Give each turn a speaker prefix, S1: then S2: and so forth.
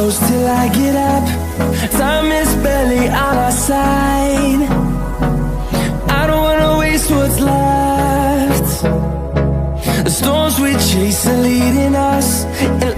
S1: close till I get up. Time is barely on our side. I don't wanna waste what's left. The storms we chase are leading us, and